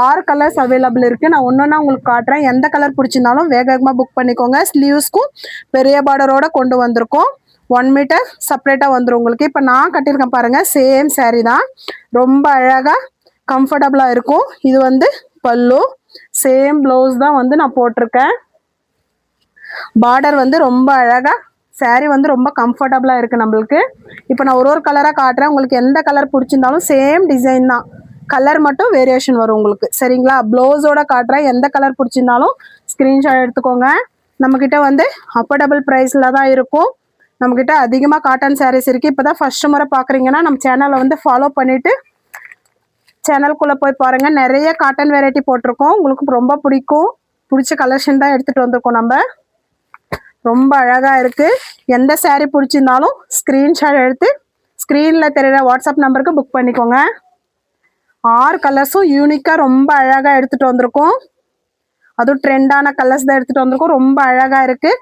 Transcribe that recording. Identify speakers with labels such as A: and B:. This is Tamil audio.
A: 6 கலர்ஸ் அவைலபிள் இருக்குது. நான் ஒன்றா உங்களுக்கு காட்டுறேன். எந்த கலர் பிடிச்சிருந்தாலும் வேகமாக புக் பண்ணிக்கோங்க. ஸ்லீவ்ஸ்க்கும் பெரிய பார்டரோட கொண்டு வந்திருக்கோம். 1 மீட்டர் செப்பரேட்டாக வந்துடும் உங்களுக்கு. இப்போ நான் கட்டியிருக்கேன் பாருங்கள், சேம் சாரீ தான். ரொம்ப அழகாக கம்ஃபர்டபுளாக இருக்கும். இது வந்து பல்லு, சேம் ப்ளவுஸ் தான் வந்து நான் போட்டிருக்கேன். பார்டர் வந்து ரொம்ப அழகாக, சாரீ வந்து ரொம்ப கம்ஃபர்டபுளாக இருக்குது நம்மளுக்கு. இப்போ நான் ஒரு கலராக காட்டுறேன். உங்களுக்கு எந்த கலர் பிடிச்சிருந்தாலும் சேம் டிசைன் தான், கலர் மட்டும் வேரியேஷன் வரும் உங்களுக்கு. சரிங்களா? ப்ளவுஸோட காட்டுறேன். எந்த கலர் பிடிச்சிருந்தாலும் ஸ்க்ரீன்ஷாட் எடுத்துக்கோங்க. நம்மக்கிட்ட வந்து அஃபோர்டபுள் ப்ரைஸில் தான் இருக்கும். நம்மக்கிட்ட அதிகமாக காட்டன் சாரீஸ் இருக்குது. இப்போ தான் ஃபஸ்ட்டு முறை பார்க்குறீங்கன்னா நம்ம சேனலை வந்து ஃபாலோ பண்ணிவிட்டு சேனலுக்குள்ளே போய் பாருங்கள். நிறைய காட்டன் வெரைட்டி போட்டிருக்கோம். உங்களுக்கு ரொம்ப பிடிச்ச கலெக்ஷன் தான் எடுத்துகிட்டு வந்திருக்கோம். நம்ம ரொம்ப அழகாக இருக்குது. எந்த சாரீ பிடிச்சிருந்தாலும் ஸ்க்ரீன்ஷாட் எடுத்து ஸ்க்ரீனில் தெரிகிற வாட்ஸ்அப் நம்பருக்கு புக் பண்ணிக்கோங்க. 6 கலர்ஸும் யூனிக்காக ரொம்ப அழகாக எடுத்துகிட்டு வந்திருக்கோம். அதுவும் ட்ரெண்டான கலர்ஸ் தான் எடுத்துகிட்டு வந்திருக்கோம். ரொம்ப அழகாக இருக்குது.